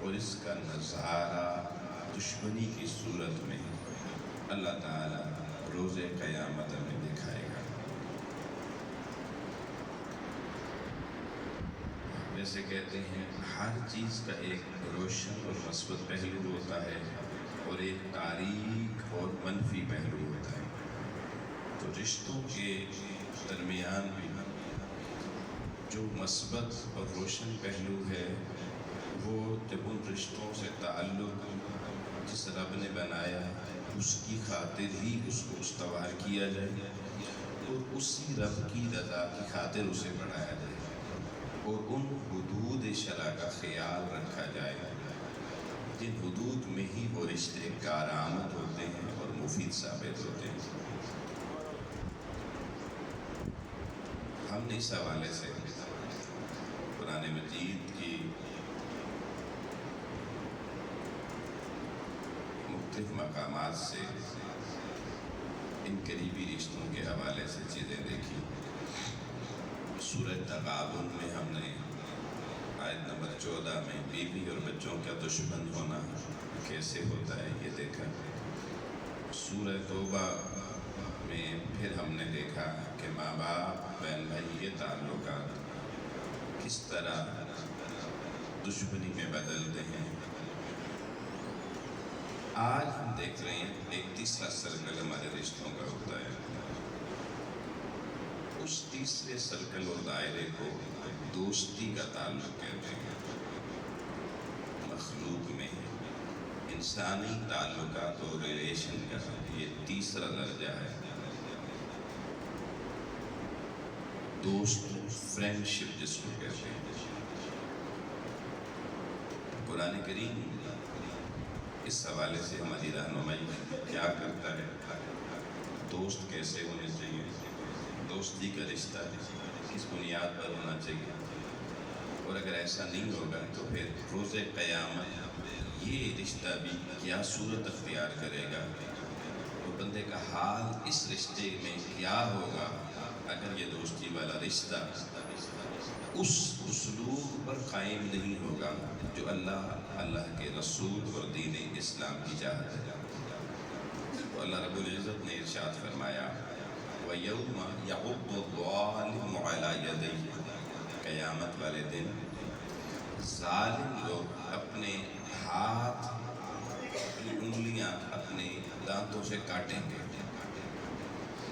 اور اس کا نظارہ دشمنی کی صورت میں اللہ تعالیٰ روز قیامت میں دکھائے گا۔ جیسے کہتے ہیں ہر چیز کا ایک روشن اور مثبت پہلو ہوتا ہے اور ایک تاریک اور منفی پہلو ہوتا ہے، تو رشتوں کے درمیان بھی جو مثبت اور روشن پہلو ہے وہ جب ان رشتوں سے تعلق جس رب نے بنایا اس کی خاطر ہی اس کو استوار کیا جائے اور اسی رب کی رضا کی خاطر اسے بڑھایا جائے اور ان حدود شرع کا خیال رکھا جائے جن حدود میں ہی وہ رشتے کارآمد ہوتے ہیں اور مفید ثابت ہوتے ہیں۔ ہم نے اس حوالے سے قرآن مجید کی مختلف مقامات سے ان قریبی رشتوں کے حوالے سے چیزیں دیکھی۔ سورہ تغابن میں ہم نے آیت نمبر 14 میں بیوی اور بچوں کا دشمن ہونا کیسے ہوتا ہے یہ دیکھا۔ سورہ توبہ میں پھر ہم نے دیکھا کہ ماں باپ بہن بھائی یہ تعلقات کس طرح دشمنی میں بدلتے ہیں۔ آج ہم دیکھ رہے ہیں ایک تیسرا سرکل ہمارے رشتوں کا ہوتا ہے۔ اس تیسرے سرکل اور دائرے کو دوستی کا تعلق کہتے ہیں۔ مخلوق میں انسانی تعلقات اور ریلیشن کا یہ تیسرا درجہ ہے۔ دوست، فرینڈشپ جس کو کہتے ہیں۔ قرآن کریم اس حوالے سے ہماری رہنمائی کیا کرتا ہے، دوست کیسے ہونے چاہیے، دوستی کا رشتہ کس بنیاد پر ہونا چاہیے، اور اگر ایسا نہیں ہوگا تو پھر روز قیامت یہ رشتہ بھی کیا صورت اختیار کرے گا، تو بندے کا حال اس رشتے میں کیا ہوگا اگر یہ دوستی والا رشتہ اس اسلوب پر قائم نہیں ہوگا جو اللہ کے رسول اور دین اسلام کی چاہت ہے۔ تو اللہ رب العزت نے ارشاد فرمایا وَيَوْمَ يَعُضُّ الظَّالِمُ عَلَى يَدَيْهِ، قیامت والے دن ظالم لوگ اپنے ہاتھ، اپنی انگلیاں اپنے دانتوں سے کاٹیں گے۔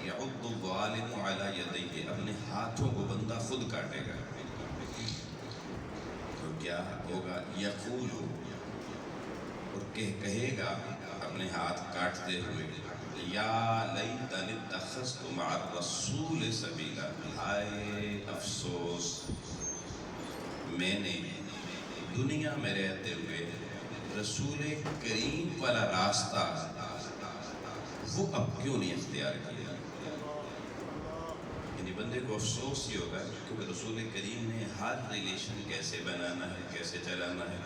یعض الظالم علی یدیہ، اپنے ہاتھوں کو بندہ خود کاٹے گا۔ تو کیا ہوگا؟ یقول، اور کہے گا اپنے ہاتھ کاٹتے ہوئے یا لیتنی اتخذت مع الرسول سبیلا، ہائے افسوس میں نے دنیا میں رہتے ہوئے رسول کریم والا راستہ وہ اب کیوں نہیں اختیار کیا۔ یعنی بندے کو افسوس ہی ہوگا کیونکہ رسول کریم نے ہر ریلیشن کیسے بنانا ہے، کیسے چلانا ہے،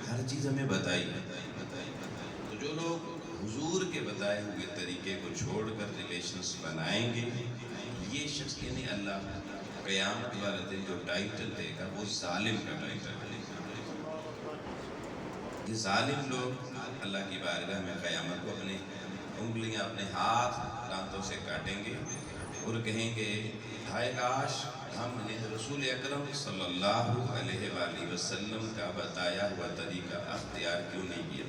ہر چیز ہمیں بتائی ہے۔ تو جو لوگ حضور کے بتائے ہوئے طریقے کو چھوڑ کر ریلیشنز بنائیں گے، یہ شخص یعنی اللہ قیامت والے دن جو ٹائٹل دے گا وہ ظالم کا ٹائٹل دے گا۔ یہ ظالم لوگ اللہ کی بارگاہ میں قیامت کو اپنے انگلیاں، اپنے ہاتھ دانتوں سے کاٹیں گے اور کہیں گے ہائے کاش ہم نے رسول اکرم صلی اللہ علیہ وآلہ وسلم کا بتایا ہوا طریقہ اختیار کیوں نہیں کیا،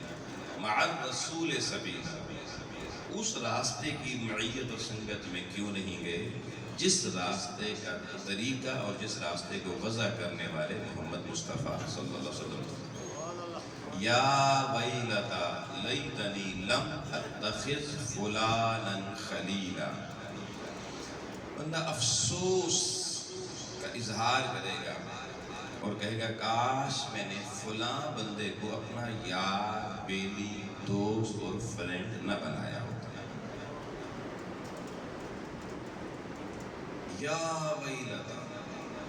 مع الرسول سبیلا، اس راستے کی معیت اور سنگت میں کیوں نہیں گئے جس راستے کا طریقہ اور جس راستے کو وضع کرنے والے محمد مصطفیٰ صلی اللہ علیہ وسلم۔ یا ویلتا لیتنی لم اتخذ فلانا خلیلا، بندہ افسوس کا اظہار کرے گا اور کہے گا کاش میں نے فلاں بندے کو اپنا یار، بیلی، دوست اور فرینڈ نہ بنایا ہوتا۔ یا ویلتا،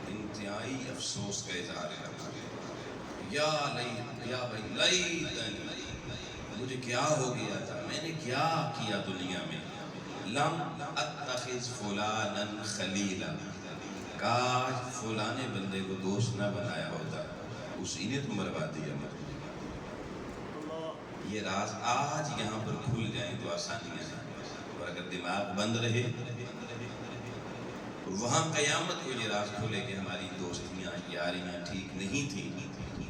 انتہائی افسوس کا اظہار کرنا، یا لیتنی، مجھے کیا ہو گیا تھا، میں نے کیا کیا دنیا میں، لم اتخذ فلانا خلیلا، کاش فلانے بندے کو دوست نہ بنایا ہوتا، اسی نے تو مروا دیا مجھے۔ یہ راز آج یہاں پر کھل جائیں تو آسانیاں ہیں، اور اگر دماغ بند رہے تو وہاں قیامت کو یہ راز کھلے کہ ہماری دوستیاں یاریاں ٹھیک نہیں تھیں،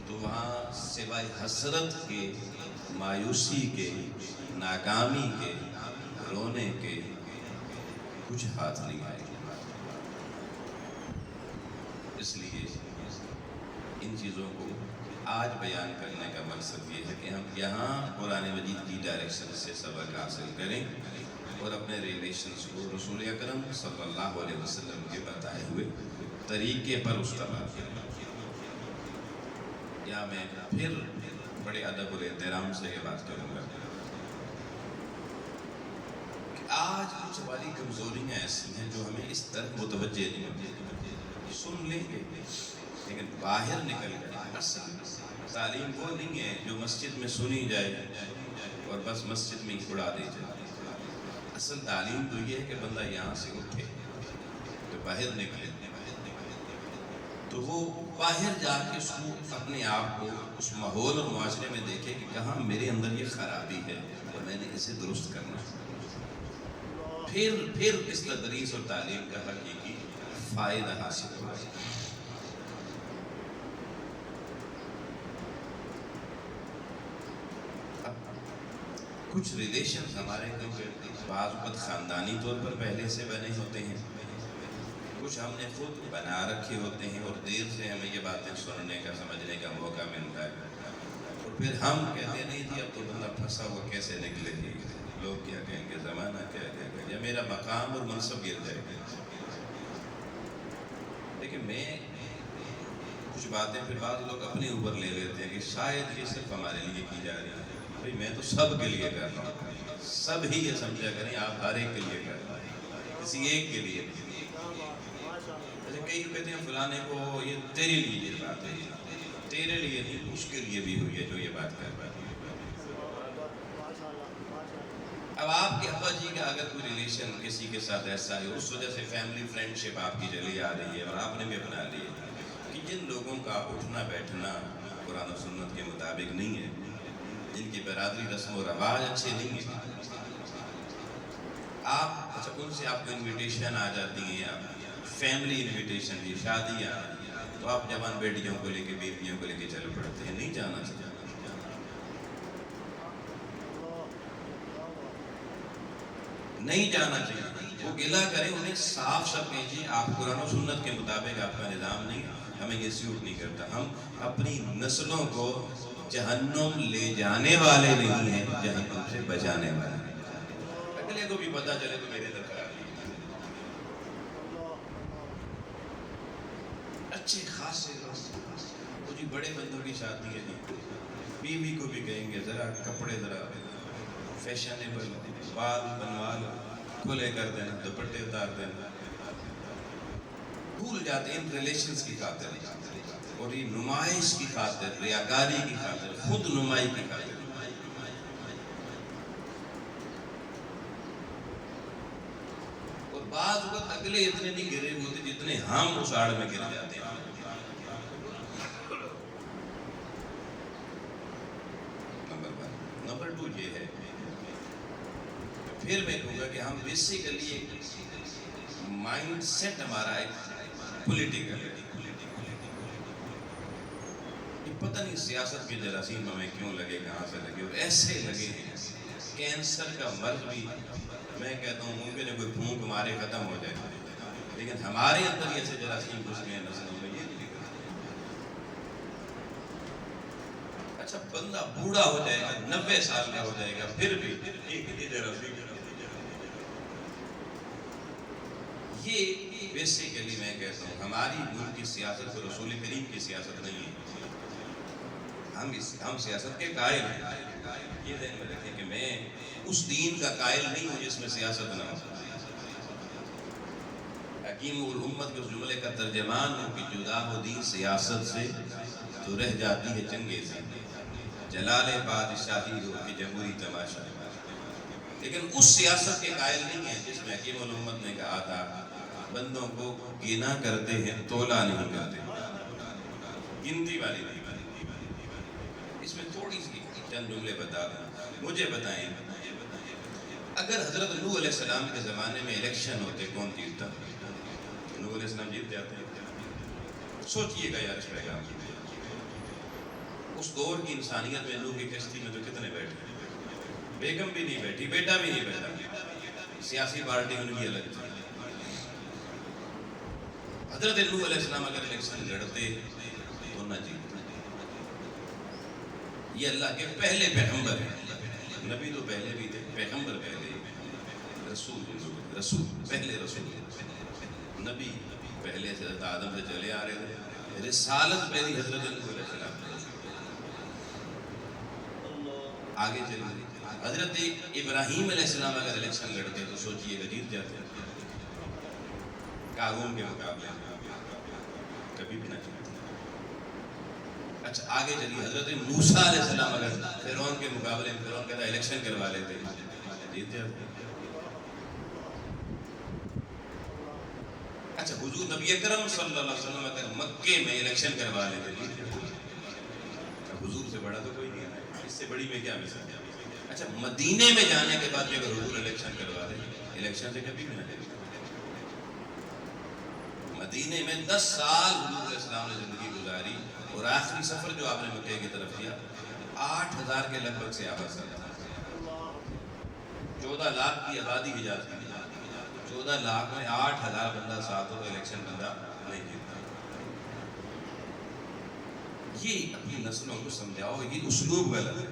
تو وہاں سوائے حسرت کے، مایوسی کے، ناکامی کے، رونے کے کچھ ہاتھ نہیں آئے گا۔ اس لیے ان چیزوں کو آج بیان کرنے کا مقصد یہ ہے کہ ہم یہاں قرآن مجید کی ڈائریکشن سے سبق حاصل کریں اور اپنے ریلیشنز کو رسول اکرم صلی اللہ علیہ وسلم کے بتائے ہوئے طریقے پر استوار کریں۔ یا میں پھر بڑے ادب اور احترام سے یہ بات کروں گا کہ آج کچھ ہماری کمزوریاں ایسی ہیں جو ہمیں اس طرح متوجہ نہیں ہوتی، سن لیں گے لیکن باہر نکل گئے۔ اصل تعلیم وہ نہیں ہے جو مسجد میں سنی جائے اور بس مسجد میں ہی اڑا دی جائے۔ اصل تعلیم تو یہ ہے کہ بندہ یہاں سے اٹھے تو باہر نکلے، تو وہ باہر جا کے اس کو اپنے آپ کو اس ماحول اور معاشرے میں دیکھے کہ کہاں میرے اندر یہ خرابی ہے اور میں نے اسے درست کرنا ہے، پھر اس تدریس اور تعلیم کا حقیقی فائدہ حاصل ہوگا۔ کچھ ریلیشنز ہمارے کیونکہ بعض وقت خاندانی طور پر پہلے سے بنے ہوتے ہیں، کچھ ہم نے خود بنا رکھے ہوتے ہیں اور دیر سے ہمیں یہ باتیں سننے کا سمجھنے کا موقع ملتا ہے، اور پھر ہم کہتے ہیں نہیں جی اب تو بندہ پھنسا ہوا کیسے نکلے گی، لوگ کیا کہیں گے، زمانہ کیا کہے گا، یا میرا مقام اور منصب گر جائے گا۔ لیکن میں کچھ باتیں پھر بعض لوگ اپنے اوپر لے لیتے ہیں کہ شاید یہ صرف ہمارے لیے کی جا رہی ہے۔ بھئی میں تو سب کے لیے کر رہا ہوں، سب ہی یہ سمجھا کریں آپ ہر ایک کے لیے کر رہا ہیں، کسی ایک کے لیے نہیں۔ جیسے کئی کہتے ہیں فلانے کو یہ تیرے لیے یہ بات ہے، تیرے لیے نہیں، اس کے لیے بھی ہوئی ہے جو یہ بات کر رہا ہے۔ اب آپ کے ابا جی کا اگر کوئی ریلیشن کسی کے ساتھ ایسا ہے، اس وجہ سے فیملی فرینڈ شپ آپ کی چلی آ رہی ہے اور آپ نے بھی اپنا لی ہے کہ جن لوگوں کا اٹھنا بیٹھنا قرآن و سنت کے مطابق نہیں ہے، جن کی برادری رسم و رواج اچھے نہیں ہیں، آپ اچھا ان سے آپ کو انویٹیشن آ جاتی ہیں، فیملی انویٹیشن کی شادیاں، تو آپ جوان بیٹیوں کو لے کے بیٹیوں کو لے کے چل پڑتے ہیں، نہیں جانا چاہیے، نہیں جانا چاہیے۔ وہ گلہ کریں، انہیں صاف صاف کہیے آپ قرآن و سنت کے مطابق آپ کا نظام نہیں، ہمیں یہ سیوٹ نہیں کرتا، ہم اپنی نسلوں کو جہنم لے جانے والے نہیں ہیں، جہنم سے بچانے والے ہیں۔ اگلے کو بھی پتا چلے تو میرے در خرابی اچھے خاصے وہ جی بڑے بندوں کی شادی ہے جی، بیوی کو بھی کہیں گے ذرا کپڑے ذرا فیشنیبل، بال بنوا لو، کھلے کر دینا، دوپٹے اتار دینا، بھول جاتے ہیں ان ریلیشنز کی خاطر اور یہ نمائش کی خاطر، ریاکاری کی خاطر، خود نمائی کی خاطر۔ اور بعض وقت اگلے اتنے نہیں گرے ہوتے جتنے ہم اس آڑ میں گر جاتے ہیں۔ نمبر 2 یہ ہے، پھر میں کہوں گا کہ ہم بیسیکلی ایک مائنڈ سیٹ ہمارا ایک پولیٹیکل ہے، یہ پتہ نہیں سیاست کے جراثیم ہمیں کیوں لگے، کہاں سے لگے، اور ایسے لگے ہیں کینسر کا مرض بھی میں کہتا ہوں ممکن ہے کوئی پھونک مارے ختم ہو جائے، لیکن ہمارے اندر ایسے جراثیم گھس گئے نسلوں میں، یہ نہیں۔ اچھا بندہ بوڑھا ہو جائے گا، 90 سال کا ہو جائے گا، پھر بھی ایک ہی جراثیم، یہ بیسیکلی میں کہتا ہوں ہماری ملک کی سیاست اور رسول کریم کی سیاست نہیں ہے، ہم سیاست کے قائل ہیں، یہ ذہن میں رکھیں کہ میں اس دین کا قائل نہیں ہوں جس میں سیاست نہ ہو۔ حکیم الامت کے اس جملے کا ترجمان ہوں کہ جدا ہو دین سیاست سے تو رہ جاتی ہے چنگے سے، جلال بادشاہی ہو کہ جمہوری تماشا، لیکن اس سیاست کے قائل نہیں ہے جس میں حکیم الامت نے کہا تھا بندوں کو گنا کرتے ہیں تولا نہیں کرتے، گنتی والی نہیں، اس میں تھوڑی سی چند جملے بتا دیں. مجھے بتائیں اگر حضرت نوح علیہ السلام کے زمانے میں الیکشن ہوتے کون جیتتا؟ نوح علیہ السلام جیت جاتے ہیں. سوچئے گا یار اس پیغام کی. اس دور کی انسانیت میں نوح کی کشتی میں تو کتنے بیٹھے؟ بیگم بھی نہیں بیٹھی, بیٹا بھی نہیں بیٹھا, سیاسی پارٹی ان کی الگ تھی. حضرت نوح علیہ السلام اگر الیکشن لڑتے تو نہ جیتتے. یہ اللہ کے پہلے پیغمبر ہیں. نبی تو پہلے بھی تھے, پیغمبر پہلے, رسول پہلے رسول, نبی پہلے سے حضرت آدم سے چلے آ رہے تھے. رسالت پہلی حضرت نوح علیہ السلام. آگے چلیے حضرت ابراہیم علیہ السلام اگر الیکشن لڑتے تو سوچئے گا جیت جاتے. قارون کے مقابلے کبھی بھی نہ جیتے. اچھا آگے چلیے حضرت موسیٰ علیہ السلام اگر فرعون کے مقابلے میں فرعون کہتا الیکشن کروا لیتے جیت جاتے. اچھا حضور نبی اکرم صلی اللہ علیہ وسلم اگر مکے میں الیکشن کروا لیتے جیت جاتے. حضور سے بڑا تو کوئی نہیں ہے, اس سے بڑی میں کیا مثال. اچھا مدینے میں جانے کے بعد اگر حضور الیکشن کروا دیں, الیکشن سے کبھی بھی نہ جائے. مدینے میں 10 سال حضور علیہ السلام نے زندگی گزاری اور آخری سفر جو آپ نے مکے کی طرف کیا 8,000 کے لگ بھگ سے آباد تھا. 14 لاکھ کی آبادی حجاز کی. 14 لاکھ میں 8,000 بندہ ساتھ ہو تو الیکشن بندہ نہیں جیتا. یہ اپنی نسلوں کو سمجھاؤ, یہ اسلوب غلط ہے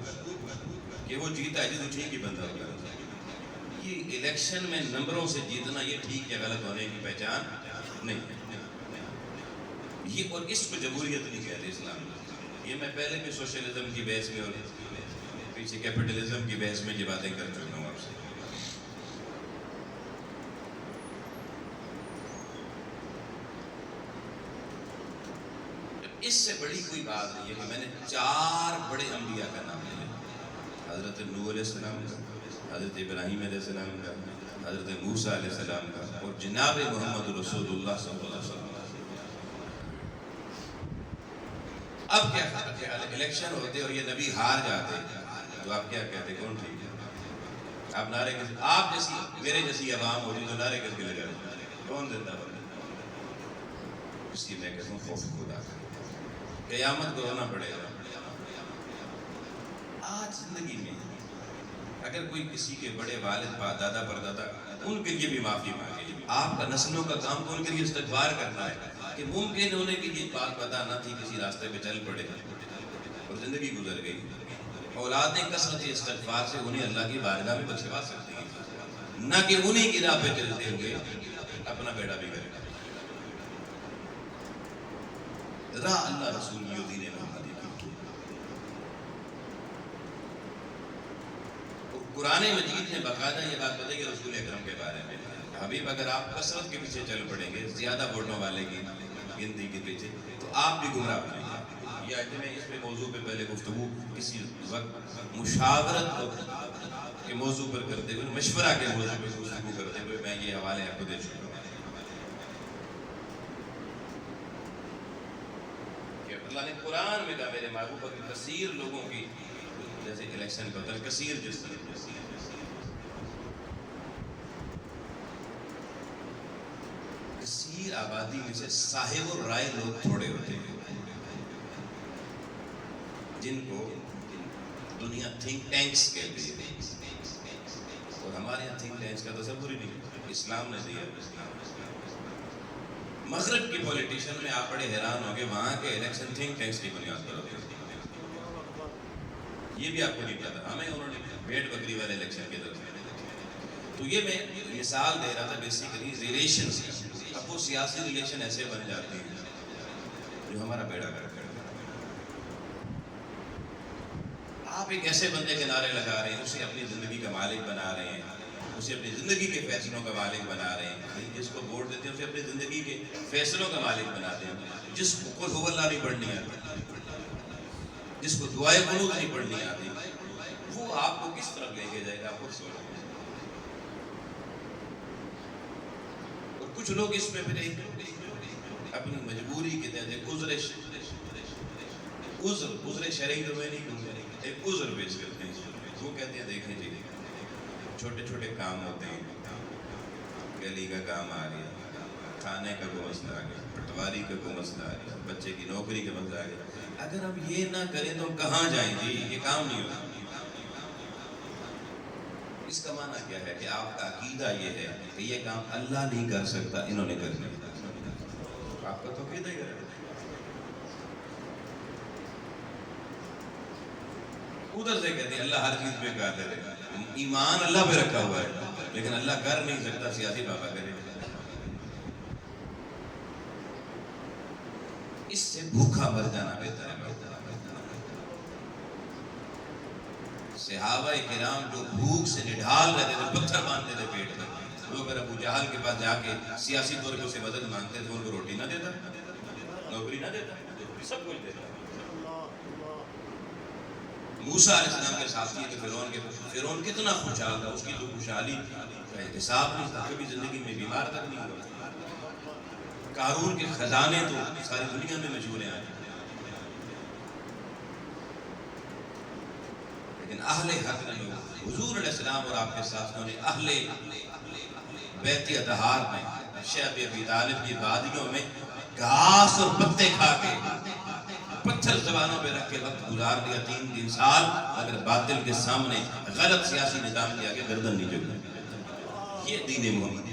کہ وہ جیتا ہے جو ٹھیک ہی بندہ ہوگا. یہ الیکشن میں نمبروں سے جیتنا یہ ٹھیک یا غلط ہونے کی پہچان نہیں ہے. یہ اور اس کو جمہوریت نہیں کہتے اسلام. یہ میں پہلے بھی سوشلزم کی بحث میں اور پیچھے کیپٹلزم کی بحث میں یہ باتیں کر چکا ہوں آپ سے. اس سے بڑی کوئی بات نہیں ہے کہ میں نے 4 بڑے انبیاء کا نام لیا. حضرت نوح علیہ السلام کا, حضرت ابراہیم علیہ السلام کا, حضرت موسیٰ علیہ السلام کا اور جناب محمد رسول اللہ صلی اللہ علیہ وسلم. اب کیا خیال ہے الیکشن ہوتے اور یہ نبی ہار جاتے تو آپ کیا کہتے کون ٹھیک ہے؟ آپ نعرے کس, آپ جیسی میرے جیسی عوام ہوتی تو نعرے کس کے لگاتے کون زندہ بنے؟ اس کی میں کہتا ہوں خوف خدا کا. قیامت کو رونا پڑے گا. آج زندگی میں اگر کوئی کسی کے بڑے والد دادا پردادا ان کے لیے بھی معافی مانگے. آپ کا نسلوں کا کام تو ان کے لیے استغفار کرنا ہے کہ ممکن ہونے کی یہ بات پتہ نہ تھی, کسی راستے پہ چل پڑے اور زندگی گزر گئی. اولادیں کثرت استغفار سے انہیں اللہ کی بارگاہ میں بچوا سکتی ہیں, نہ کہ انہیں کی راہ پہ چلتے ہوئے اپنا بیڑا بھی کرے. راہ اللہ رسول دین محمدی کی. قرآن مجید نے باقاعدہ یہ بات بتائی کہ رسول اکرم کے بارے میں حبیب اگر آپ کثرت کے پیچھے چل پڑیں گے, زیادہ ووٹوں والے کی گنتی کے پیچھے, تو آپ بھی گمراہ ہو جائیں گے. یہ میں اس میں موضوع پہ پہلے گفتگو کسی وقت مشاورت کے موضوع پر کرتے ہوئے, مشورہ کے موضوع پہ گفتگو کرتے ہوئے میں یہ حوالے آپ کو دے چکا ہوں کہ اللہ نے قرآن میں کہا میرے محبوب کہ کثیر لوگوں کی جیسے الیکشن کا ہوتا ہے کثیر جس طرح کثیر آبادی میں سے صاحب الرائے لوگ تھوڑے ہوتے ہیں جن کو دنیا تھنک ٹینکس کہتی ہے, اور ہمارے یہاں تھنک ٹینکس کا تصور ہی نہیں اسلام نے دیا. مغرب کی پولیٹیشن میں آپ بڑے حیران ہوں گے, وہاں کے الیکشن تھنک ٹینکس کی بنیاد پر ہوتے ہیں. یہ بھی آپ کو نہیں پتا, ہمیں انہوں نے بھیڑ بکری والے الیکشن کی طرف. تو یہ میں مثال دے رہا تھا بیسیکلی ریلیشنز کا. اب وہ سیاسی ریلیشن ایسے بن جاتے ہیں جو ہمارا بیڑا گرک کر. آپ ایک ایسے بندے کے نعرے لگا رہے ہیں, اسے اپنی زندگی کا مالک بنا رہے ہیں, اسے اپنی زندگی کے فیصلوں کا مالک بنا رہے ہیں. جس کو ووٹ دیتے ہیں اسے اپنی زندگی کے فیصلوں کا مالک بناتے ہیں. جس کو قل هو اللہ نہیں پڑھنی آتی, جس کو دعائے قنوت نہیں پڑھنی آتی, وہ آپ کو کس طرف لے کے جائے گا آپ خود سوچیں. اور کچھ لوگ اس میں پھر اپنی مجبوری کے تحت گزرش عذر شرعی تو میں نہیں کہوں، ایک عذر پیش کرتے ہیں. وہ کہتے ہیں دیکھیں جی چھوٹے چھوٹے کام ہوتے ہیں، گلی کا کام آ گیا، کھانے کا کوئی مسئلہ آ گیا، پٹواری کا کوئی مسئلہ آ گیا، بچے کی نوکری کا مسئلہ آ گیا. اگر ہم یہ نہ کریں تو ہم کہاں جائیں جی؟ یہ کام نہیں ہوتا. اس کا معنی کیا ہے کہ آپ کا عقیدہ یہ ہے کہ یہ کام اللہ نہیں کر سکتا، انہوں نے کرنا. آپ کا تو عقیدہ ہی ہے. ادھر سے کہتے ہیں اللہ ہر چیز پہ قادر ہے، ایمان اللہ پہ رکھا ہوا ہے، لیکن اللہ کر نہیں سکتا، سیاسی بابا کرے. اس سے بھوکا مر جانا بہتر ہے. صحابہ کرام جو بھوک سے نڈھال رہتے تھے، پتھر باندھتے تھے پیٹ میں، وہ اگر ابو جہل کے پاس جا کے سیاسی طور پہ اسے مدد مانگتے تھے، ان کو روٹی نہ دیتا، نوکری نہ دیتا، سب کچھ دیتا. موسیٰ علیہ السلام کے ساتھی تھے فرعون کتنا خوشحال تھا، اس کی تو خوشحالی کا حساب نہیں تھا، کبھی زندگی میں بیمار تک نہیں ہوا. قارون کے خزانے تو ساری دنیا میں مشہور ہیں. لیکن اہل حق نے حضور علیہ السلام اور آپ کے ساتھیوں نے اہل بیت اطہار میں شیخ ابی طالب کی وادیوں میں گھاس اور پتے کھا کے پتھر زبانوں پہ رکھ کے وقت گزار دیا 3 سال، اگر باطل کے سامنے غلط سیاسی نظام کیا کہ گردن نہیں جھکی. یہ دین محمد.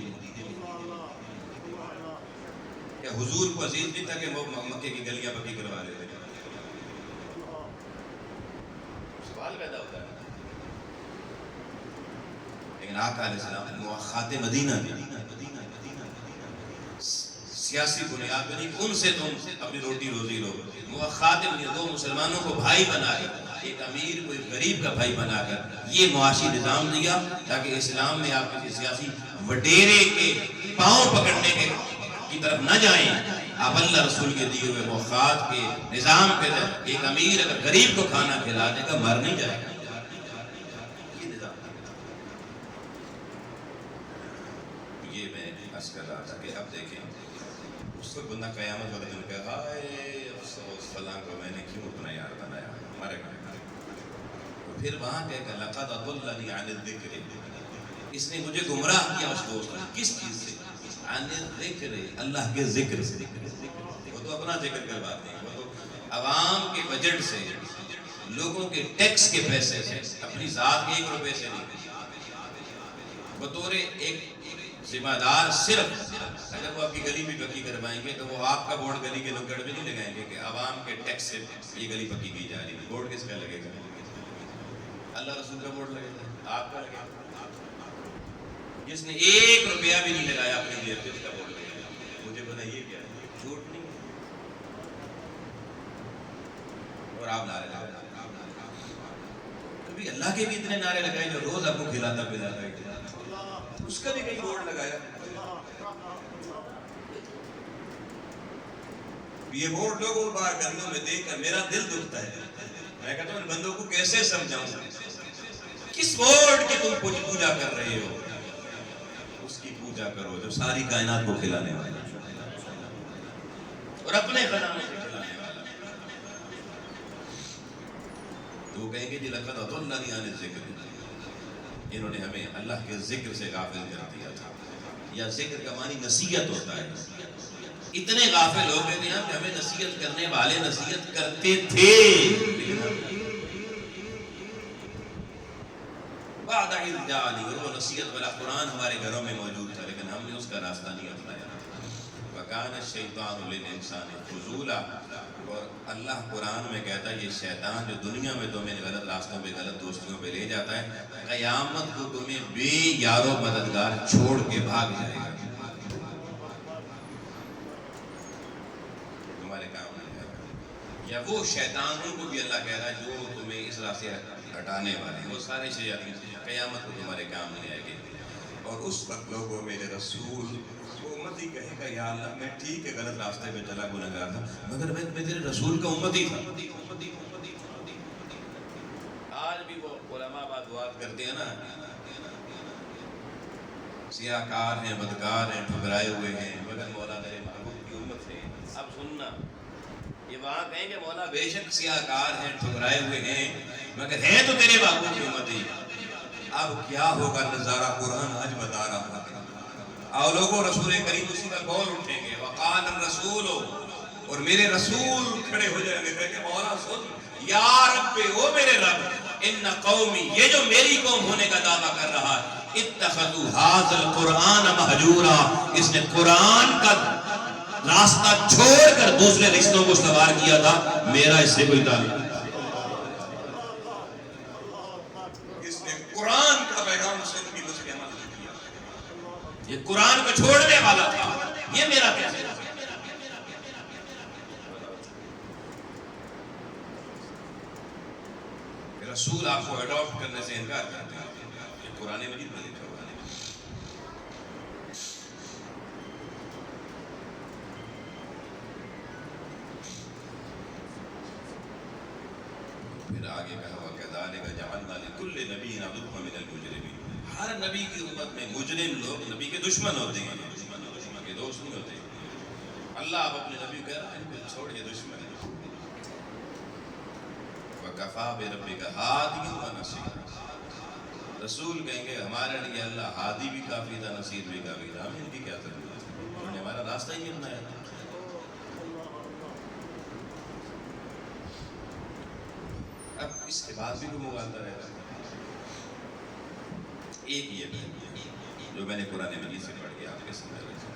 کیا حضور کو عزیز نہیں تھا کہ وہ مکے کی گلیاں پکی کروا رہے تھے؟ سوال پیدا ہوتا ہے. لیکن آقا علیہ السلام مؤخات مدینہ سیاسی بنیاد میں نہیں، ان سے تم اپنی روٹی روزی لو. مؤخات مدینہ 2 مسلمانوں کو بھائی بنا کے، ایک امیر کو ایک غریب کا بھائی بنا کر یہ معاشی نظام دیا تاکہ اسلام میں آپ کسی سیاسی وڈیرے کے پاؤں پکڑنے کی طرف نہ جائیں. آپ اللہ رسول کے دیے ہوئے مؤخات کے نظام کے تحت ایک امیر اگر غریب کو کھانا کھلا دے گا مر نہیں جائے گا. یہ نظام یہ میں عرض کر رہا تھا کہ اب دیکھیں اس کو بندہ قیامت والے دن کہا ہائے افسوس فلاں کو میں نے کیوں اپنا یار بنایا، مرے گا. پھر وہاں کہے گا لقد اضلنی عن الذکر، اس نے مجھے گمراہ کیا اس دوست نے. کس چیز سے؟ عن الذکر، اللہ کے ذکر سے. وہ تو اپنا ذکر کرواتے ہیں، وہ تو عوام کے بجٹ سے، لوگوں کے ٹیکس کے پیسے سے، اپنی ذات کے 1 روپے سے نہیں. بطور ایک ذمہ دار صرف اگر وہ آپ کی گلی بھی پکی کروائیں گے تو وہ آپ کا بورڈ گلی کے لوگ گڑ بھی نہیں لگائیں گے کہ عوام کے ٹیکس سے یہ گلی پکی کی جا رہی ہے. بورڈ کس کا لگے گا؟ اللہ رسول کا بورڈ لگے گا، آپ کا لگے گا. جس نے 1 روپیہ بھی نہیں لگایا اپنی جیب سے اس کا بورڈ لگے گا. مجھے پتا یہ کیا ہے، جھوٹ نہیں. اور آپ نعرے لگائے، کبھی اللہ کے بھی اتنے نعرے لگائے جو روز آپ کو کھلاتا پلاتا ہے، اس کا بھی کہیں بورڈ لگایا. یہ بورڈ لوگوں بار گندوں میں دیکھ کر میرا دل دکھتا ہے. میں کہتا ہوں ان بندوں کو کیسے سمجھاؤں، کس بورڈ کی تم پوجا کر رہے ہو؟ اس کی پوجا کرو جو ساری کائنات کو کھلانے والا اور اپنے خزانے سے کھلانے والا. تو وہ کہیں گے جی لقد اضلنی عن الذکر، انہوں نے ہمیں اللہ کے ذکر سے غافل کر دیا تھا. یا ذکر کا معنی نصیحت ہوتا ہے. اتنے غافل ہو گئے تھے ہم کہ ہمیں نصیحت کرنے والے نصیحت کرتے تھے. بعد اذ جاءنی، اور وہ نصیحت والا قرآن ہمارے گھروں میں موجود تھا لیکن ہم نے اس کا راستہ نہیں اپنایا. وَكَانَ الشَّيْطَانُ لِلْإِنسَانِ خُذُولًا، اور اللہ قرآن میں کہتا ہے یہ شیطان جو دنیا میں تمہیں غلط راستوں پہ غلط دوستیوں پہ لے جاتا ہے، قیامت کو تمہیں بے یار و مددگار چھوڑ کے بھاگ جائے گا. تمہارے کام نہیں آئے گا. یا وہ شیطان ان کو بھی اللہ کہہ رہا ہے جو تمہیں اس راستے ہٹانے والے ہیں، وہ سارے شیاطین قیامت کو تمہارے کام نہیں آئے گے. اور اس وقت لوگوں میرے رسول وہ امتی کہے گا یا اللہ میں ٹھیک ہے غلط راستے پہ چلا گنہگار تھا مگر میں تیرے رسول کا امتی تھا. آج بھی وہ علماء بات کرتے ہیں نا، سیاہ کار ہیں، بدکار ہیں، ٹھکرائے ہوئے ہیں، مگر مولا میرے محبوب کی امت ہے. اب سننا، یہ وہاں کہیں گے مولا بے شک سیاہ کار ہیں، ٹھکرائے ہوئے ہیں، مگر ہیں تو تیرے بابو کی امتی۔ اب کیا ہوگا نظارہ قرآن آج بتا رہا ہے۔ اور لوگوں رسول کریم اسی کا قول اٹھیں گے، وقال الرسول، اور میرے رسول کھڑے ہو جائیں گے کہیں گے مولا سن، یا رب، او میرے رب، ان قومی، یہ جو میری قوم ہونے کا دعویٰ کر رہا ہے، اتخذوا ھذا القرآن مہجورا، اس نے قرآن کا راستہ چھوڑ کر دوسرے رشتوں کو سوار کیا تھا، میرا اس سے کوئی تعلق نہیں۔ اس نے قرآن کا پیغام سن بھی مجھ پہ عمل نہیں کیا، یہ قرآن کو چھوڑنے والا تھا، یہ میرا کیسے؟ رسول آپ کو اڈاپٹ کرنے سے انکار کرتے ہیں، یہ قرآن مجید میں لکھا ہوا ہے۔ پھر آگے کہا وَكَذَلِكَ جَعَلْنَا لِكُلِّ نَبِيٍّ عَدُوًّا مِنَ الْمُجْرِمِينَ، ہر نبی کی امت میں مجرم لوگ نبی کے دشمن ہوتے ہیں، دشمن کے دوست نہیں ہوتے۔ اللہ اب اپنے نبی کہہ رہا ہے ان کو چھوڑ یہ دشمن ہے۔ وَكَفَى بِرَبِّكَ هَادِيًا وَنَصِيرًا، رسول کہیں گے ہمارے لیے اللہ ہادی بھی کافی تھا، نصیر بھی کافی تھا، ہمیں ان کی کیا ضرورت ہے، انہوں نے ہمارا راستہ ہی نہیں بنایا۔ اب اس کے بعد بھی کوئی مغالطہ رہتا ہے۔ ایک یہ جو میں نے قرآن مجید سے پڑھ کے آپ کے سامنے رکھا،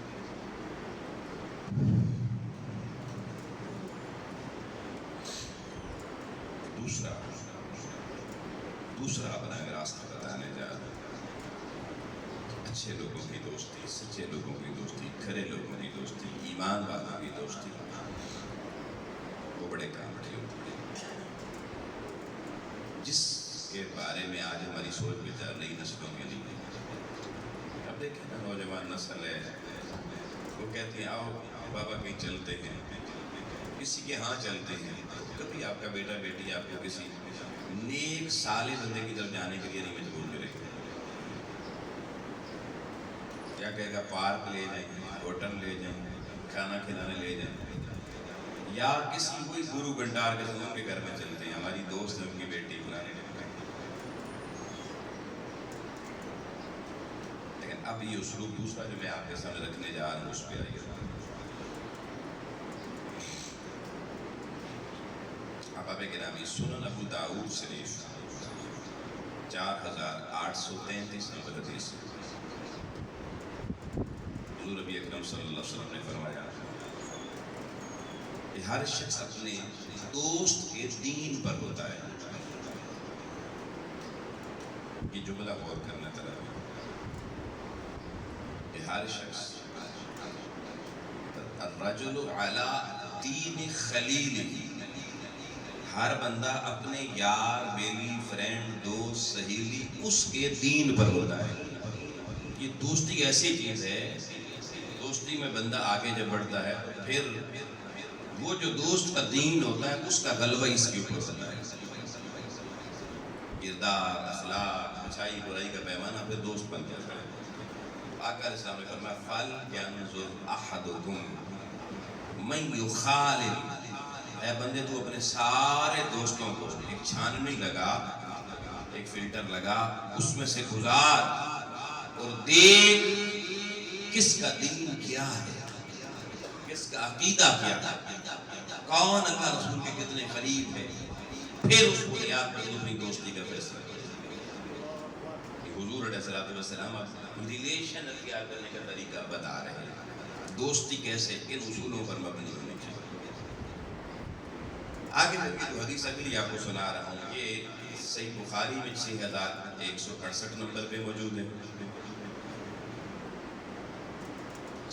دوسرا اپنا راستہ بتانے جا رہا ہے۔ اچھے لوگوں کی دوستی، سچے لوگوں کی دوستی، کھرے لوگوں کی دوستی، ایمان والوں کی دوستی، وہ بڑے کام کی ہوتی ہے، جس کے بارے میں آج ہماری سوچ بچار نئی نسلوں کے لیے۔ اب دیکھیں نا نوجوان نسل ہے، وہ کہتے ہیں آؤ بابا کہیں چلتے ہیں، کسی کے ہاں چلتے ہیں، کبھی آپ کا بیٹا بیٹی آپ کو کسی نیک صالح بندے کی طرف جانے کے لیے نہیں مجبور کرے گا۔ کیا کہے گا پارک لے جائیں، ہوٹل لے جائیں، کھانا کھلانے لے جائیں، یا کسی کوئی گرو گنڈار کے ساتھ ان کے گھر میں چلتے ہیں، ہماری دوست ہے ان کی بیٹی بلانے۔ لیکن اب یہ اسلوب دوسرا جو میں آپ کے سامنے رکھنے جا رہا ہوں اس پہ آئیے۔ احباب گرامی، سنن ابو داؤد شریف 4833 نمبر حدیث، حضور نبی اکرم صلی اللہ علیہ وسلم نے فرمایا کہ ہر شخص اپنے دوست کے دین پر ہوتا ہے۔ یہ جملہ غور کرنا طرح کہ ہر شخص الرجل علی دین خلیلہ، ہر بندہ اپنے یار، بیوی، فرینڈ، دوست، سہیلی، اس کے دین پر ہوتا ہے۔ یہ دوستی ایسی چیز ہے، دوستی میں بندہ آگے جب بڑھتا ہے تو پھر وہ جو دوست کا دین ہوتا ہے اس کا غلبہ اس کے اوپر ہوتا ہے۔ کردار، اخلاق، اچھائی برائی کا پیمانہ پھر دوست بن جاتا ہے۔ آقا علیہ السلام نے فرمایا فَلْيَنْظُرْ أَحَدُكُمْ مَنْ يُخَالِلُ، اے بندے تو اپنے سارے دوستوں کو ایک چھاننی لگا، ایک فلٹر لگا، اس میں سے گزار اور دیکھ کس کا دین کیا ہے، کس کا عقیدہ کیا ہے، کون اللہ رسول کے کتنے قریب ہے، پھر اس کو یاد کر اپنی دوستی کا فیصلہ کرے۔ حضور علیہ السلام ریلیشن اختیار کرنے کا طریقہ بتا رہے ہیں، دوستی کیسے، کن اصولوں پر مبنی ہونی چاہیے۔ آگے چل کے جو حدیث اگلی آپ کو سنا رہا ہوں، یہ صحیح بخاری میں 6168 نمبر پہ موجود ہے،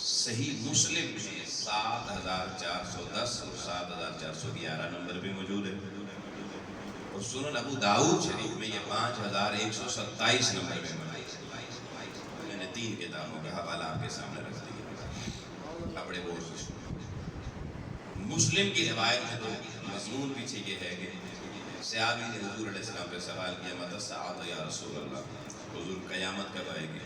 صحیح مسلم میں 7410 اور 7411 نمبر پہ موجود ہے، اور سنن ابو داؤد شریف میں یہ 5127 نمبر پہ موجود ہے۔ میں نے 3 کتابوں کا حوالہ آپ کے سامنے رکھ دیا، بڑے غور سے سنیں۔ مسلم کی روایت میں تو مضمون پیچھے یہ ہے کہ صحابی نے حضور علیہ السلام پہ سوال کیا متی الساعۃ یا رسول اللہ، حضور قیامت کب آئے گی؟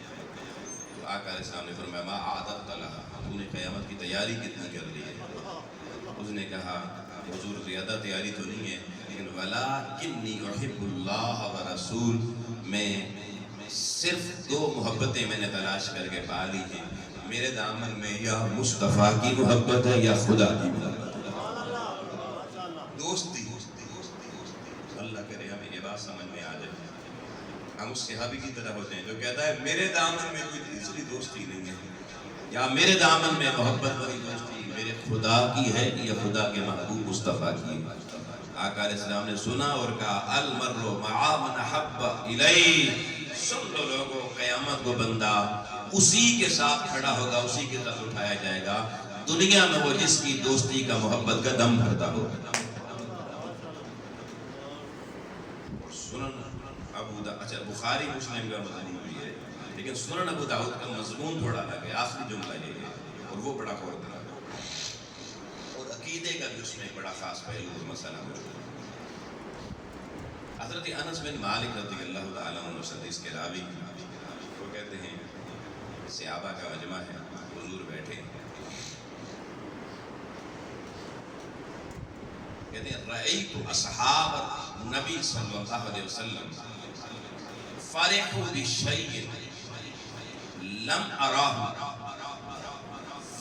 تو آقا علیہ السلام نے فرمایا ما اعددت لها، تو نے قیامت کی تیاری کتنی کر لی ہے؟ اس نے کہا حضور زیادہ تیاری تو نہیں ہے، لیکن وَلَٰكِنِّي أُحِبُّ اللَّهَ وَرَسُولَهُ، میں صرف دو محبتیں میں نے تلاش کر کے پا لی ہیں میرے دامن میں، یا مصطفیٰ کی محبت ہے یا خدا کی محبت ہے۔ دوستی، اللہ کرے ہمیں یہ بات سمجھ میں آ جائے، ہم اس صحابی کی طرح ہوتے ہیں جو کہتا ہے میرے دامن میں کوئی تیسری دوستی نہیں ہے، یا میرے دامن میں محبت والی دوستی میرے خدا کی ہے یا خدا کے محبوب مصطفیٰ کی ہے۔ آقا علیہ السلام نے سنا اور کہا المرء مع من احب الیہ، سن لو لوگوں، قیامت کو بندہ اسی کے ساتھ کھڑا ہوگا، اسی کے ساتھ اٹھایا جائے گا دنیا میں وہ جس کی دوستی کا محبت کا دم بھرتا ہو۔ سنن ابو داؤد، اچھا بخاری مسلم کا مضمون بھی ہے، لیکن سنن ابو داؤد کا مضمون تھوڑا الگ ہے، آخری جملہ یہ ہے اور وہ بڑا غور کرنا اور عقیدے کا بھی اس میں بڑا خاص پہلو مسئلہ ہے۔ حضرت انس بن مالک رضی اللہ تعالیٰ عنہ حدیث کے راوی، وہ کہتے ہیں صحابہ کا مجمع ہے، حضور بیٹھے، کہتے ہیں رأیت اصحاب نبی صلی اللہ علیہ وسلم فرحوا بشیء لم اراہ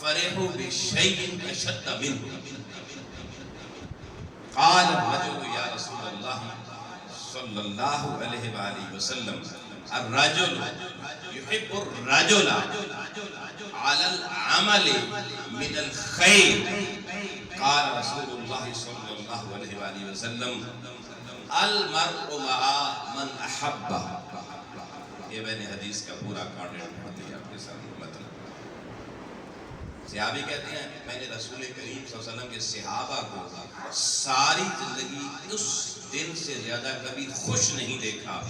فرحوا بشیء اشد منہ، قال الرجل یا رسول اللہ صلی اللہ علیہ وآلہ وسلم الرجل يحب الرجل على العمل من الخير، قال رسول اللہ صلی اللہ علیہ وآلہ وسلم المرء مع من احب۔ یہ میں نے حدیث کا پورا کانٹینٹ پڑھ دیا آپ کے سامنے۔ مطلب صحابی کہتے ہیں میں نے رسول کریم صلی اللہ علیہ وسلم کے صحابہ کو ساری زندگی اس دن سے زیادہ کبھی خوش نہیں دیکھا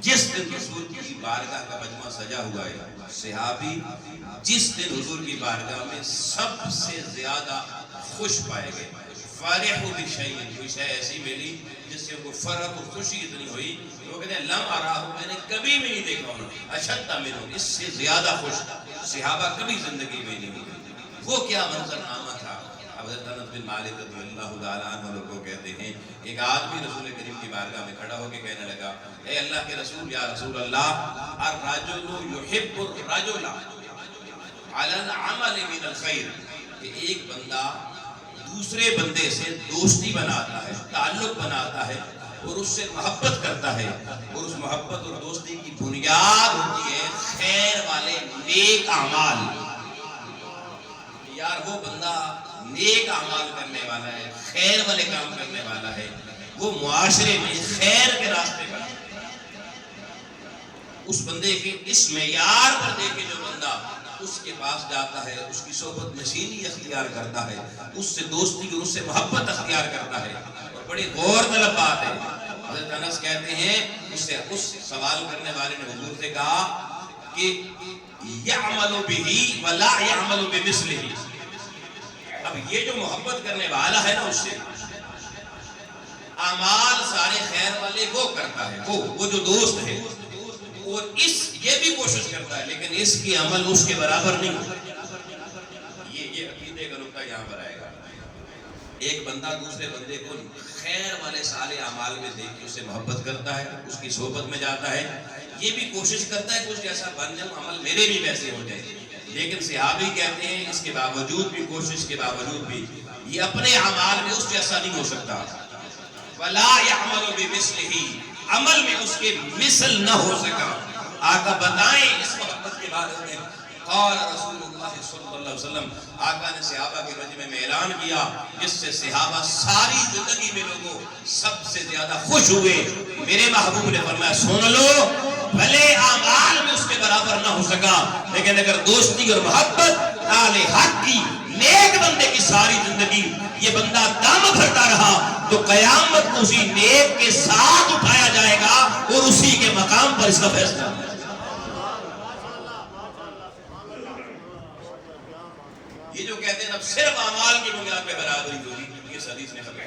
جس دن حضور کی بارگاہ کا مجمع سجا ہوا ہے۔ صحابی جس دن حضور کی بارگاہ میں سب سے زیادہ خوش پائے گئے، فارح بشیء، کوئی شے ایسی ملی جس سے ان کو فرح اور خوشی اتنی ہوئی، وہ کہتے ہیں لم اراہ، میں نے کبھی بھی نہیں دیکھا انہوں اشد منہ، اس سے زیادہ خوش صحابہ کبھی زندگی میں نہیں ہوئی۔ وہ کیا منظر نامہ تھا۔ حضرت انس بن مالک رضی اللہ تعالیٰ عنہ کو کہتے ہیں ایک آدمی رسول کریم کی بارگاہ میں کھڑا ہو کے کہنے لگا اے اللہ کے رسول، یا رسول اللہ، الرجل يحب الرجل على العمل من الخیر، کہ ایک بندہ دوسرے بندے سے دوستی بناتا ہے، تعلق بناتا ہے اور اس سے محبت کرتا ہے، اور اس محبت اور دوستی کی بنیاد ہوتی ہے خیر والے نیک اعمال۔ یار وہ بندہ نیک اعمال کرنے والا ہے، خیر والے کام کرنے والا ہے، وہ معاشرے میں خیر کے راستے پر اس بندے کے اس معیار پر دیکھ کے جو بندہ اس کے پاس جاتا ہے، اس کی صحبت نشینی اختیار کرتا ہے، اس سے دوستی اور اس سے محبت اختیار کرتا ہے، اور بڑی غور طلب بات ہے۔ حضرت انس کہتے ہیں اس سوال کرنے والے نے حضور سے کہا کہ یعمل بہ ولا یعمل بمثلہ، اب یہ جو محبت کرنے والا ہے نا اس سے اعمال سارے خیر والے وہ کرتا ہے، وہ جو دوست ہے، اور یہ بھی کوشش کرتا ہے، لیکن اس کی عمل اس کے برابر نہیں ہوتا۔ یہ عقیدے کا نقطہ یہاں پر آئے گا۔ ایک بندہ دوسرے بندے کو خیر والے سارے اعمال میں دیکھ کے اس سے محبت کرتا ہے، اس کی صحبت میں جاتا ہے، یہ بھی کوشش کرتا ہے کہ اس جیسا بن جاؤں، عمل میرے بھی ویسے ہو جائے، لیکن صحابی کہتے ہیں اس کے باوجود بھی، کوشش کے باوجود بھی، یہ اپنے اعمال میں اس جیسا نہیں ہو سکتا۔ وَلَا يَعْمَلُ بِمِثْلِهِ، عمل میں اس کے مثل نہ ہو سکا۔ آقا بتائیں اس محبت کے بارے میں۔ قال رسول اللہ صلی اللہ علیہ وسلم، آقا نے صحابہ کے مجمع میں اعلان کیا جس سے صحابہ ساری زندگی میں لوگوں سب سے زیادہ خوش ہوئے۔ میرے محبوب نے فرمایا سن لو، بھلے اعمال میں اس کے برابر نہ ہو سکا، لیکن اگر دوستی اور محبت آل حق کی، نیک بندے کی ساری زندگی یہ بندہ دم بھرتا رہا تو قیامت کو اسی نیک کے ساتھ اٹھایا جائے گا اور اسی کے مقام پر اس کا فیصلہ۔ یہ جو کہتے ہیں اب صرف اعمال کی بنیاد پہ برابری ہوگی، یہ حدیث نے ختم۔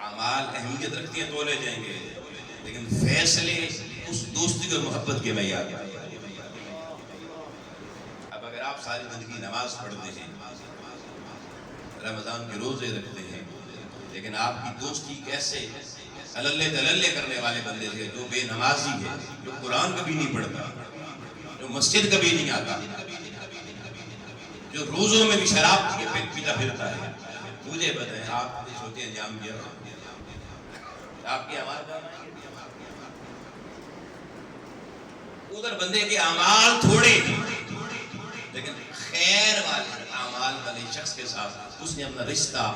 اعمال اہمیت رکھتی ہیں، تولے جائیں گے، لیکن فیصلے اس دوستی اور محبت کے معیار پر۔ اب اگر آپ ساری زندگی نماز پڑھتے ہیں، رمضان کے روزے رکھتے ہیں، لیکن آپ کی دوستی کیسے اللہ دللے کرنے والے بندے تھے، جو بے نمازی ہے، جو قرآن کبھی نہیں پڑھتا، جو مسجد کبھی نہیں آتا، جو روزوں میں بھی شراب پیتا پھرتا ہے. مجھے بتائیں آپ نے سوچے انجام دیا، آپ کی آواز ادھر بندے کے اعمال تھوڑے لیکن خیر والے اعمال والے شخص کے ساتھ اس نے اپنا رشتہ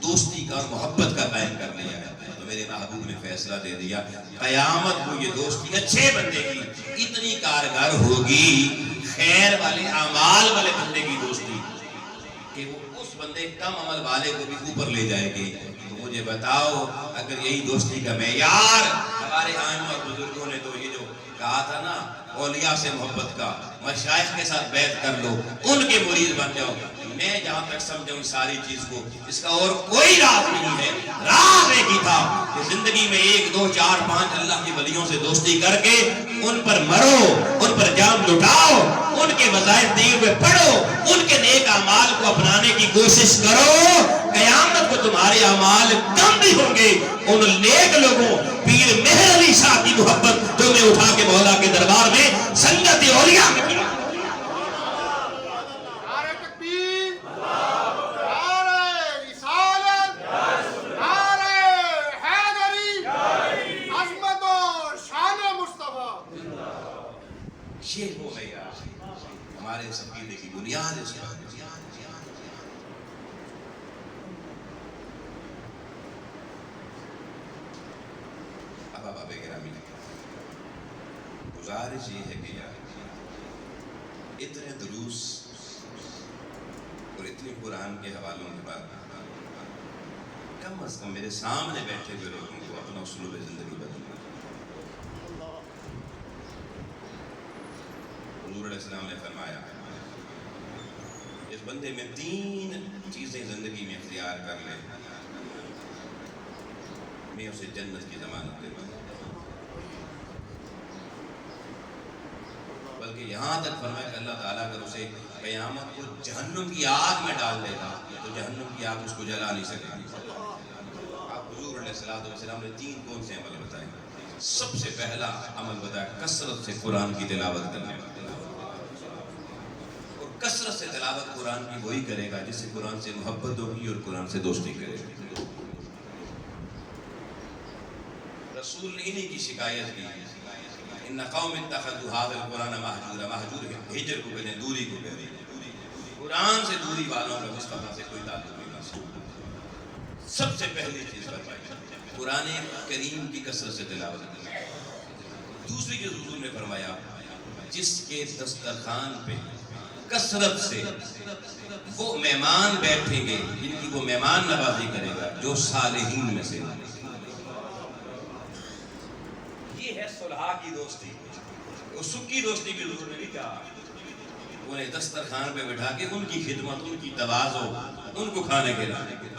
دوستی کا اور محبت کا قائم کر لیا ہے. تو میرے محبوب نے فیصلہ دے دیا قیامت کو یہ دوستی اچھے بندے کی اتنی کارگر ہوگی، خیر والے اعمال والے بندے کی دوستی، کہ وہ اس بندے کم عمل والے کو بھی اوپر لے جائے گی. تو مجھے بتاؤ اگر یہی دوستی کا معیار ہمارے آئمہ اور بزرگوں نے تو یہ جو کہا تھا نا اولیاء سے محبت کا، مشائخ کے ساتھ بیعت کر لو، ان کے مرید بن جاؤ. میں جہاں تک سمجھوں اس ساری چیز کو، اس کا اور کوئی راز نہیں ہے. راز ایک ہی تھا کہ زندگی میں 1 2 4 5 اللہ کے ولیوں سے دوستی کر کے ان پر مرو، ان پر جان لٹاؤ، ان کے وظائف دیے ہوئے پڑھو، ان کے نیک اعمال کو اپنانے کی کوشش کرو. قیامت کو تمہارے اعمال کم بھی ہوں گے، ان نیک لوگوں پیر مہر علی شاہ کی محبت تمہیں اٹھا کے مولا کے دربار میں سنگت اولیاء میں کھڑا. یہ وہ ہے یار ہمارے اس عقیدے کی بنیاد اس پر. اب آپ گرامی گزارش یہ ہے کہ یار اتنے دروس اور اتنے قرآن کے حوالوں کے بعد کم از کم میرے سامنے بیٹھے ہوئے لوگوں کو اپنا اسلوب زندگی بدلنا. حضور علیہ السلام نے فرمایا اس بندے میں 3 چیزیں زندگی میں اختیار کر لے، میں اسے جنت کی ضمانت دے دوں. بلکہ یہاں تک فرمایا کہ اللہ تعالیٰ اگر اسے قیامت کو جہنم کی آگ میں ڈال دے گا تو جہنم کی آگ اس کو جلا نہیں سکے گی. آپ حضور علیہ السلام نے 3 کون سے عمل بتائے؟ سب سے پہلا عمل بتایا کثرت سے قرآن کی تلاوت کرنے والا. اور کثرت سے تلاوت قرآن کی وہی کرے گا جس سے قرآن سے محبت ہوگی اور قرآن سے دوستی کرے گا. رسول نے انہی کی شکایت کی ان قوم اتخذوا هذا القرآن مہجورا. مہجور ہجر کو کہتے ہیں، دوری کو کہتے ہیں. قرآن سے دوری والوں کا مصطفیٰ سے کوئی تعلق نہیں. سب سے پہلی چیز فرمائی قرآن کریم کی کثرت سے تلاوت کرنا. دوسری چیز حضور نے فرمایا جس کے دسترخوان پہ کثرت سے وہ مہمان بیٹھیں گے جن کی وہ مہمان نوازی کرے گا جو صالحین میں سے. یہ ہے صلحاء کی دوستی. وہ سکی دوستی بھی حضور نے نہیں کہا. انہیں دسترخوان پہ بٹھا کے ان کی خدمت، ان کی تواضع، ان کو کھانے کے لانے کے.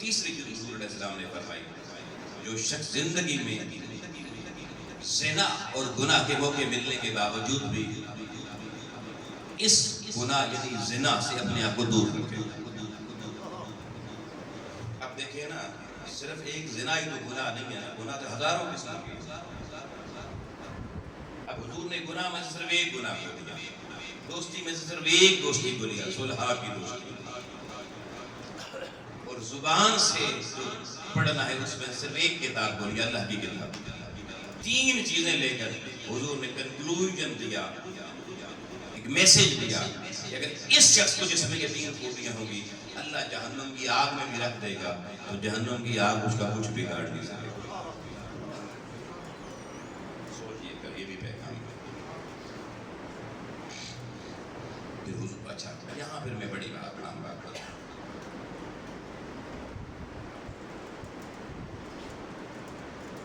تیسری چیز حضور علیہ السلام نے فرمائی جو شخص زندگی میں زنا اور گناہ کے موقع ملنے کے باوجود بھی اس گناہ یعنی زنا سے اپنے آپ کو دور رکھے. اب دیکھیں نا صرف ایک زنا ہی تو گناہ نہیں ہے، گناہ تو ہزاروں قسم کے. اب حضور نے گناہ میں سے صرف ایک گناہ کو دیا، دوستی میں سے صرف ایک دوستی کو لیا، صلحاء کی دوستی. اور زبان سے پڑھنا ہے اس میں صرف ایک کتاب کو لیا، اللہ کی کتاب. 3 چیزیں لے کر حضور نے کنکلوژن دیا، ایک میسج دیا کہ اگر اس شخص کو جس میں یہ 3 خوبیاں ہوں گی اللہ جہنم کی آگ میں بھی رکھ دے گا تو جہنم کی آگ اس کا کچھ بگاڑ نہیں سکے. سوچئے کر یہ بھی پیغام ہے. اچھا یہاں پھر میں بڑی بات کرتا ہوں.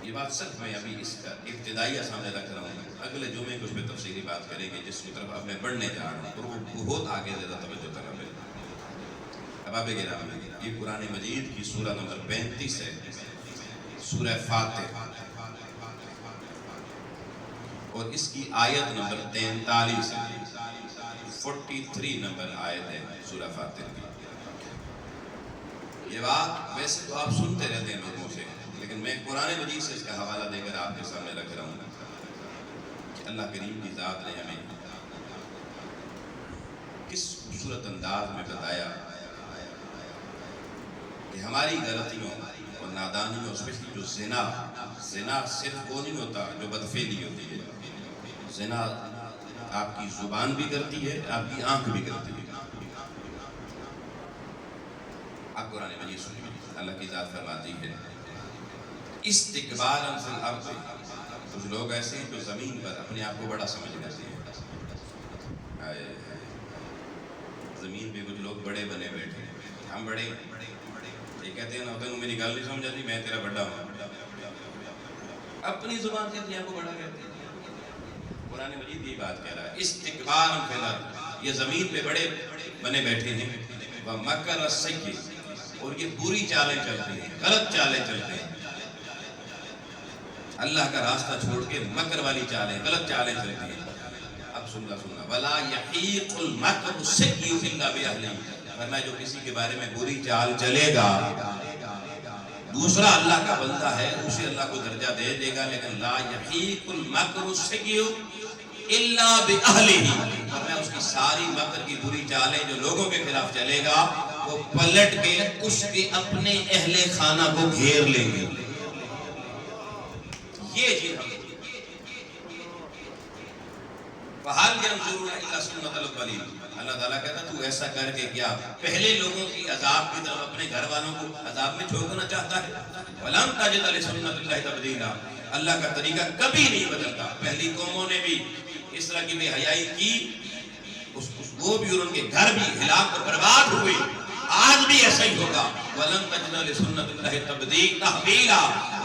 یہ بات صرف میں ابھی اس کا ابتدائیہ سامنے رکھ رہا ہوں. اگلے جمعے کو اس پہ تفصیلی بات کریں گے جس کی طرف اب میں بڑھنے جا رہا ہوں اور وہ بہت آگے زیادہ توجہ طلب ہے. اب آپ یہ قرآن مجید کی سورہ نمبر 35 ہے، سورہ فاتح، اور اس کی آیت نمبر 43 ہے. 43 نمبر آیت ہے سورہ فاتر کی۔ یہ بات ویسے تو آپ سنتے رہتے ہیں لوگوں سے، لیکن میں قرآن مجید سے اس کا حوالہ دے کر آپ کے سامنے رکھ رہا ہوں کہ اللہ کریم کی ذات نے ہمیں کس خوبصورت انداز میں بتایا کہ ہماری غلطیوں اور نادانیوں، اسپیشلی جو زنا صرف وہ نہیں ہوتا جو بدفعلی ہوتی ہے، زنا آپ کی زبان بھی کرتی ہے، آپ کی آنکھ بھی کرتی ہے۔ آپ قرآن مجید سنیے، اللہ کی ذات فرماتی ہے استکباراً فی الارض، کچھ لوگ ایسے ہیں جو زمین پر اپنے آپ کو بڑا سمجھ لیتے ہیں۔ زمین پہ کچھ لوگ بڑے بنے بیٹھے ہیں، ہم بڑے یہ کہتے ہیں نا، میری گل نہیں سمجھ آتی، میں تیرا بڑا ہوں، اپنی زبان سے اپنے آپ کو بڑا کہتے ہیں۔ قرآن مجید یہ بات کہہ رہا ہے استکباراً فی الارض، یہ زمین پہ بڑے بنے بیٹھے ہیں، وَمَكَرَ السَّيِّئِ، اور یہ بری چالیں چلتے ہیں، غلط چالیں چلتے ہیں، اللہ کا راستہ چھوڑ کے مکر والی چالیں، غلط چالیں چلتے ہیں۔ اب سننا وَلَا يَحِيقُ الْمَكْرُ السَّيِّئُ إِلَّا بِأَهْلِهِ، فرمایا جو کسی کے بارے میں بری چال چلے گا، دوسرا اللہ کا بندہ ہے، اسے اللہ کو درجہ دے دے گا، لیکن لا يَحِيقُ الْمَكْرُ السَّيِّئُ إِلَّا بِأَهْلِهِ، فرمایا اس کی ساری مکر کی بری چالیں جو لوگوں کے خلاف چلے گا، وہ پلٹ کے اس کے اپنے اہل خانہ کو گھیر لیں گے۔ یہ چیز فَهَلْ يَنْظُرُونَ إِلَّا سُنَّتَ الْأَوَّلِينَ، اللہ تعالیٰ کہتا ہے تو ایسا کر کے کیا پہلے لوگوں کی عذاب کی طرف اپنے گھر والوں کو عذاب میں جھونکنا چاہتا ہے؟ وَلَن تَجِدَ لِسُنَّتِ اللَّهِ تَبْدِيلًا، اللہ کا طریقہ کبھی نہیں بدلتا۔ پہلی قوموں نے بھی اس طرح کی بے حیائی کی، وہ بھی اور ان کے گھر بھی ہلاک و برباد ہوئے، آج بھی ایسا ہی ہوگا۔ وَلَن تَجِدَ لِسُنَّتِ اللَّهِ تَبْدِيلًا،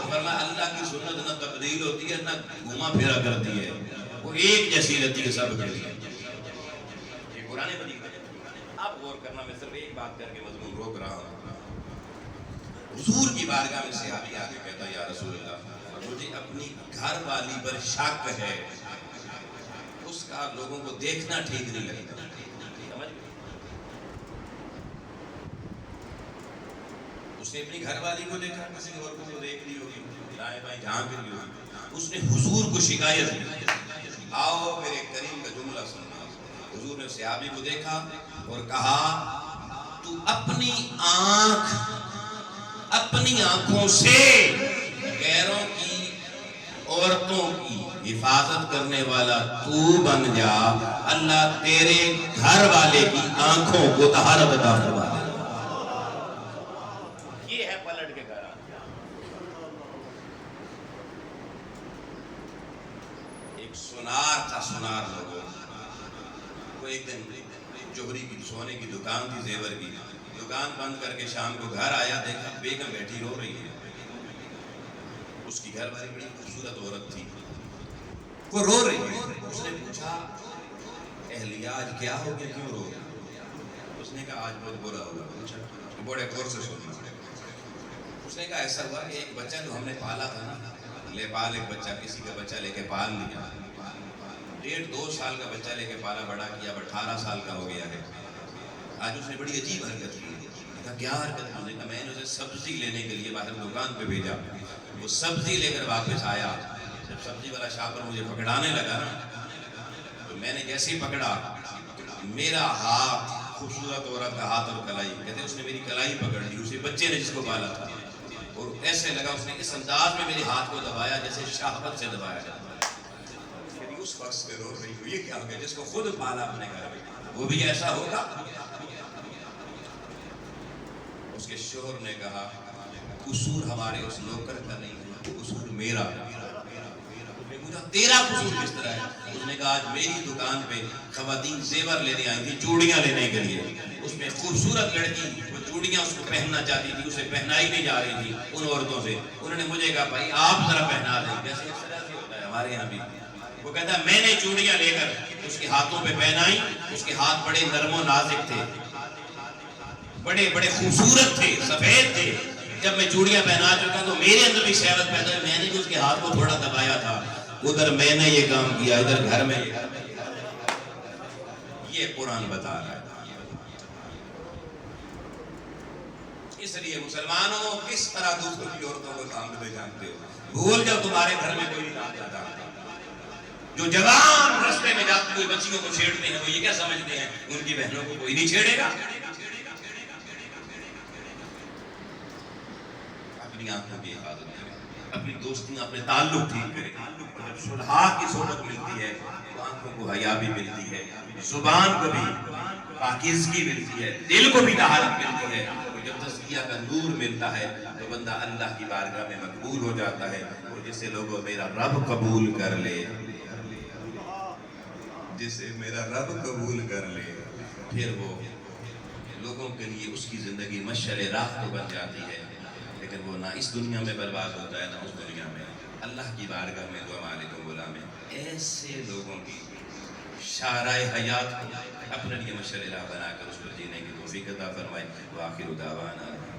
فرمایا اللہ کی سنت نہ تبدیل ہوتی ہے نہ گھوما پھرا کرتی ہے، وہ ایک جیسی رہتی ہے سب کے لیے۔ یہ قرآن مجید ہے، آپ غور کرنا، میں صرف ایک بات کر کے مضمون روک رہا ہوں۔ حضور کی بارگاہ میں صحابی آ کے کہتا یا رسول اللہ، مجھے اپنی گھر والی پر شک ہے، اس کا لوگوں کو دیکھنا ٹھیک نہیں لگتا۔ اس نے اپنی گھر والی کو دیکھا، کسی اور کو دیکھ لی ہوگی، دائیں بائیں جھانک لی ہوگی، اس نے حضور کو شکایت کی۔ آؤ میرے کریم کا جملہ سننا، حضور نے صحابی کو دیکھا اور کہا تو اپنی آنکھوں سے غیروں کی عورتوں کی حفاظت کرنے والا تو بن جا، اللہ تیرے گھر والے کی آنکھوں کو طہارت عطا فرما دے۔ یہ ہے پلٹ کے گھر آنا۔ ایک سونار تھا، سونار لوگوں، وہ ایک دن جوہری کی سونے کی دکان تھی، زیور کی دکان بند کر کے شام کو گھر آیا، دیکھا بیگم بیٹھی رو رہی ہے، اس کی گھر والی بڑی خوبصورت عورت تھی، وہ رو رہی ہے۔ اس نے پوچھا اہلیہ آج کیا ہو گیا، کیوں رو گیا؟ اس نے کہا آج بہت برا ہوا۔ پوچھا، بڑے غور سے سننا۔ اس نے کہا ایسا ہوا کہ ایک بچہ جو ہم نے پالا تھا نا، لے پال، ایک بچہ کسی کا بچہ لے کے پال لیا، 1.5-2 سال کا بچہ لے کے پالا، بڑا کیا، اب 18 سال کا ہو گیا ہے۔ آج اس نے بڑی عجیب حرکت کی۔ کہا کیا حرکت؟ اس نے کہا میں نے اسے سبزی لینے کے لیے باہر دکان پہ بھیجا، وہ سبزی لے کر واپس آیا، جب سبزی والا شاپر مجھے پکڑانے لگا نا، تو میں نے جیسے ہی پکڑا، میرا ہاتھ، خوبصورت عورت کا ہاتھ اور کلائی، کہتے اس نے میری کلائی پکڑ لی، اسے بچے نے جس کو پالا تھا، اور ایسے لگا اس نے اس انداز میں میرے ہاتھ کو دبایا جیسے شہوت سے دبایا جاتا ہے۔ اس وقت سے رو رہی ہو، یہ کیا ہو گیا؟ جس کو خود پالا اپنے گھر میں، وہ بھی ایسا ہوگا؟ اس کے شوہر نے کہا قصور ہمارے اس نوکر کا نہیں ہے، قصور میرا۔ تیرا قصور کس طرح ہے؟ اس نے کہا آج میری دکان پہ خواتین زیور لینے آئی تھی، چوڑیاں لینے کے لیے، اس میں خوبصورت لڑکی وہ چوڑیاں اس کو پہننا چاہتی تھی، اسے پہنائی نہیں جا رہی تھی ان عورتوں سے، انہوں نے مجھے کہا بھائی آپ ذرا پہنا دیں، جیسے اس طرح سے ہوتا ہے ہمارے یہاں بھی۔ وہ کہتا ہے میں نے چوڑیاں لے کر اس کے ہاتھوں پہ پہنائی، اس کے ہاتھ بڑے نرم و نازک تھے، بڑے بڑے خوبصورت تھے، سفید تھے۔ جب میں چوڑیاں پہنا چکا تو میرے اندر بھی شہوت پیدا ہوئی، میں نے بھی اس کے ہاتھ کو تھوڑا دبایا تھا، ادھر میں نے یہ کام کیا، ادھر گھر میں یہ قرآن بتا رہا ہے۔ اس لیے مسلمانوں کس طرح دوسروں کی عورتوں کو سامنے جانتے ہو؟ بھول جاؤ تمہارے گھر میں کوئی نہیں آتا۔ جو جوان رستے میں جاتے کوئی بچیوں کو چھیڑتے ہیں وہ یہ کیا سمجھتے ہیں ان کی بہنوں کو کوئی نہیں چھیڑے گا؟ اپنی آنکھوں کی حفاظت کریں، اپنی دوستیاں اپنے تعلق ٹھیک کریں۔ جب صلحاء کی صحبت ملتی ہے تو آنکھوں کو حیا بھی ملتی ہے، زبان کو بھی پاکیزگی ملتی ہے، دل کو بھی طہارت ملتی ہے۔ جب تزکیہ کا نور ملتا ہے تو بندہ اللہ کی بارگاہ میں مقبول ہو جاتا ہے۔ اور جسے لوگوں میرا رب قبول کر لے، جسے میرا رب قبول کر لے، پھر وہ لوگوں کے لیے اس کی زندگی مشعل راہ تو بن جاتی ہے، لیکن وہ نہ اس دنیا میں برباد ہوتا ہے نہ اس دنیا میں۔ اللہ کی بارگاہ میں دعا مالک و غلام ہے، ایسے لوگوں کی شارع حیات کو اپنے لیے مشعل راہ بنا کر اس پر جینے کی توفیق عطا فرمائے۔ وآخر دعوانا